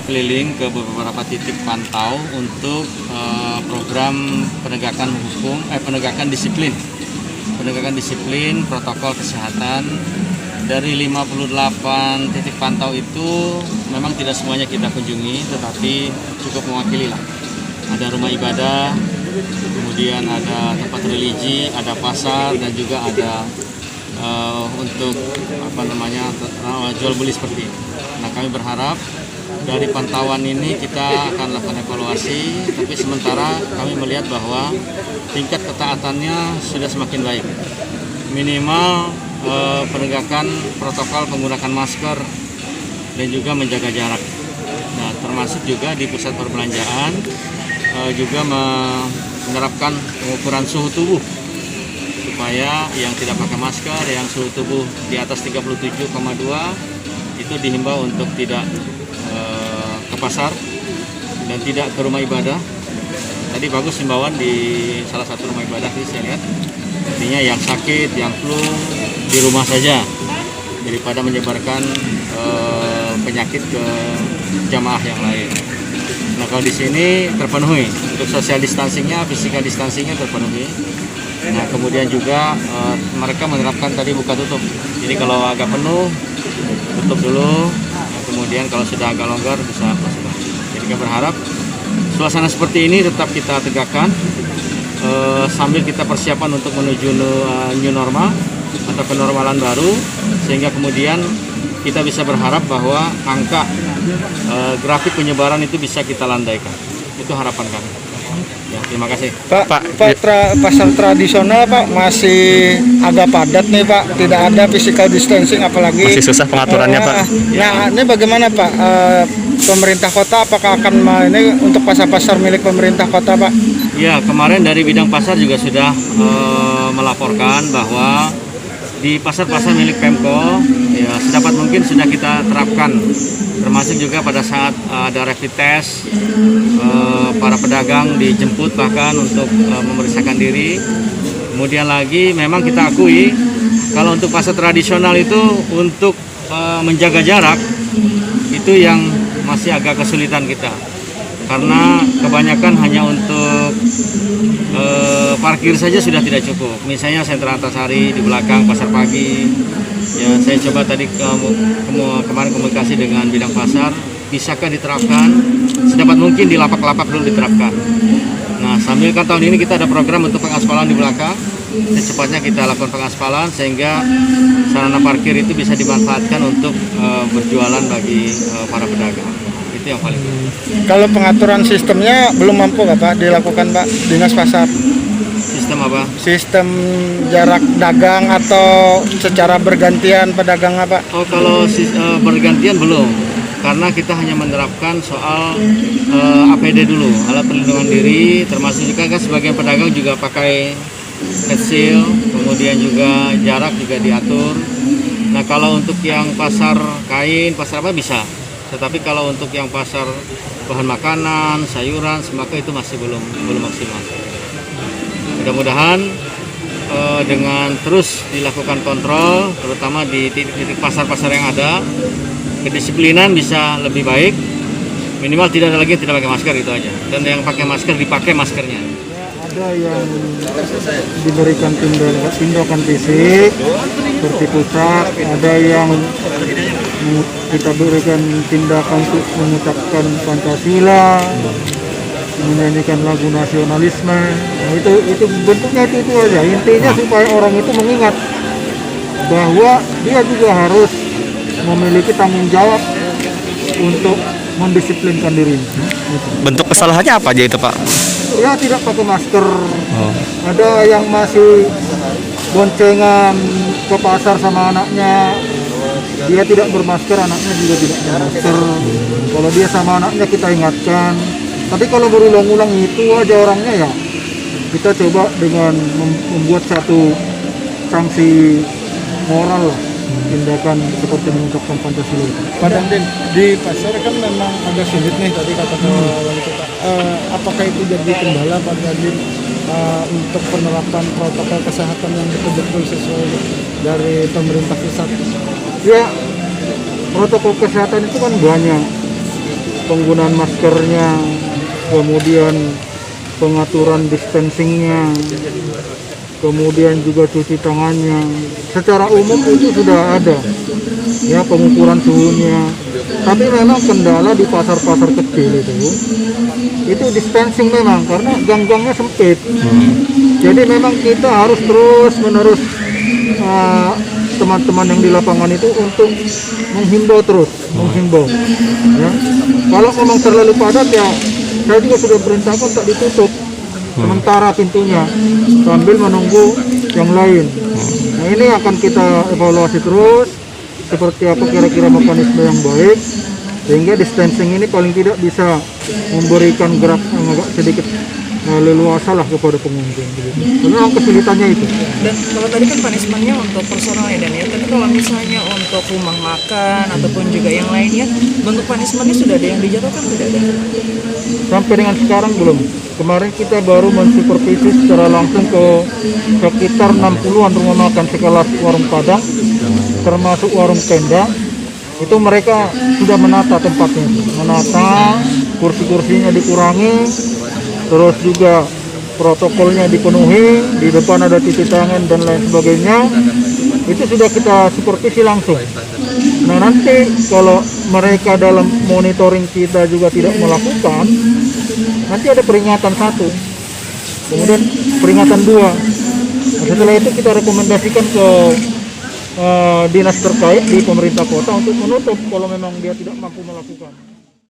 keliling ke beberapa titik pantau untuk program penegakan disiplin protokol kesehatan. Dari 58 titik pantau itu memang tidak semuanya kita kunjungi, tetapi cukup mewakili lah. Ada rumah ibadah, kemudian ada tempat religi, ada pasar, dan juga ada untuk jual beli seperti ini. Nah, kami berharap dari pantauan ini kita akan lakukan evaluasi, tapi sementara kami melihat bahwa tingkat ketaatannya sudah semakin baik. Minimal penegakan protokol penggunaan masker dan juga menjaga jarak. Nah, termasuk juga di pusat perbelanjaan juga menerapkan pengukuran suhu tubuh supaya yang tidak pakai masker, yang suhu tubuh di atas 37,2 itu dihimbau untuk tidak ke pasar dan tidak ke rumah ibadah. Tadi bagus himbauan di salah satu rumah ibadah ini saya lihat. Artinya yang sakit, yang flu di rumah saja daripada menyebarkan penyakit ke jamaah yang lain. Nah, kalau di sini terpenuhi untuk social distancingnya, physical distancingnya terpenuhi. Nah, kemudian juga mereka menerapkan tadi buka tutup. Jadi kalau agak penuh tutup dulu. Kemudian kalau sudah agak longgar bisa masuk lagi. Jadi kita berharap suasana seperti ini tetap kita tegakkan sambil kita persiapan untuk menuju new normal atau kenormalan baru, sehingga kemudian kita bisa berharap bahwa angka grafik penyebaran itu bisa kita landaikan. Itu harapan kami. Ya, terima kasih. Pasar tradisional Pak masih agak padat nih Pak, tidak ada physical distancing apalagi. Masih susah pengaturannya Pak. Nah, ini bagaimana Pak? Pemerintah kota apakah akan ini untuk pasar-pasar milik pemerintah kota Pak? Ya, kemarin dari bidang pasar juga sudah melaporkan bahwa di pasar-pasar milik Pemko ya sedapat mungkin sudah kita terapkan, termasuk juga pada saat ada rapid test para pedagang dijemput bahkan untuk memeriksakan diri. Kemudian lagi memang kita akui kalau untuk pasar tradisional itu untuk menjaga jarak itu yang masih agak kesulitan kita, karena kebanyakan hanya untuk parkir saja sudah tidak cukup. Misalnya sentra Antasari di belakang pasar pagi, ya saya coba tadi kemarin komunikasi dengan bidang pasar, bisakah diterapkan? Sedapat mungkin di lapak-lapak dulu diterapkan. Nah, sambil kan tahun ini kita ada program untuk pengaspalan di belakang, secepatnya kita lakukan pengaspalan sehingga sarana parkir itu bisa dimanfaatkan untuk berjualan bagi para pedagang. Itu yang paling penting. Kalau pengaturan sistemnya belum mampu Pak dilakukan Pak Dinas Pasar? Sistem apa? Sistem jarak dagang atau secara bergantian pedagang Pak? Oh, kalau bergantian belum, karena kita hanya menerapkan soal APD dulu, alat perlindungan diri, termasuk juga kan sebagian pedagang juga pakai face shield, kemudian juga jarak juga diatur. Nah, kalau untuk yang pasar kain, pasar apa bisa. Tetapi kalau untuk yang pasar bahan makanan, sayuran, sembako itu masih belum maksimal. Mudah-mudahan dengan terus dilakukan kontrol, terutama di titik-titik pasar-pasar yang ada, kedisiplinan bisa lebih baik. Minimal tidak ada lagi yang tidak pakai masker, itu aja. Dan yang pakai masker dipakai maskernya. Ada yang diberikan tindakan fisik seperti pusat, ada yang kita berikan tindakan untuk mengucapkan Pancasila, menyanyikan lagu nasionalisme. Nah, itu bentuknya itu aja. Intinya supaya orang itu mengingat bahwa dia juga harus memiliki tanggung jawab untuk mendisiplinkan dirinya. Bentuk kesalahannya apa aja itu Pak? Ya, tidak pakai masker. Ada yang masih boncengan ke pasar sama anaknya, dia tidak bermasker, anaknya juga tidak bermasker. Kalau dia sama anaknya kita ingatkan. Tapi kalau berulang-ulang itu aja orangnya, ya kita coba dengan membuat satu sanksi moral lah, tindakan seperti mengucapkan Pancasila. Padahal di pasar kan memang agak sulit nih tadi kata wali kota. Apakah itu jadi kendala Pak Gadin untuk penerapan protokol kesehatan yang betul-betul sesuai dari pemerintah pusat? Ya, protokol kesehatan itu kan banyak. penggunaan maskernya, kemudian pengaturan distancingnya, kemudian juga cuci tangannya. Secara umum itu sudah ada, ya, pengukuran suhunya. Tapi memang kendala di pasar-pasar kecil itu distancing memang, karena gang-gangnya sempit. Jadi memang kita harus terus-menerus teman-teman yang di lapangan itu untuk menghimbau terus, ya. Kalau memang terlalu padat, ya saya juga sudah perintahkan untuk ditutup sementara pintunya sambil menunggu yang lain. Nah, ini akan kita evaluasi terus seperti apa kira-kira mekanisme yang baik sehingga distancing ini paling tidak bisa memberikan gerak yang agak sedikit leluasa lah kepada pengunjung. Memang kesulitannya itu. Dan kalau tadi kan punishment-nya untuk personal ya, Dan ya. Tapi kalau misalnya untuk rumah makan ataupun juga yang lainnya, bentuk punishment-nya sudah ada yang dijatuhkan, tidak ada? Sampai dengan sekarang belum. Kemarin kita baru mensupervisi secara langsung ke sekitar 60-an rumah makan sekelas warung Padang, termasuk warung tenda. Itu mereka sudah menata tempatnya, menata kursi-kursinya dikurangi, terus juga protokolnya dipenuhi, di depan ada cuci tangan dan lain sebagainya. Itu sudah kita supervisi langsung. Nah, nanti kalau mereka dalam monitoring kita juga tidak melakukan, nanti ada peringatan 1, kemudian peringatan 2. Nah, setelah itu kita rekomendasikan ke dinas terkait di pemerintah kota untuk menutup kalau memang dia tidak mampu melakukan.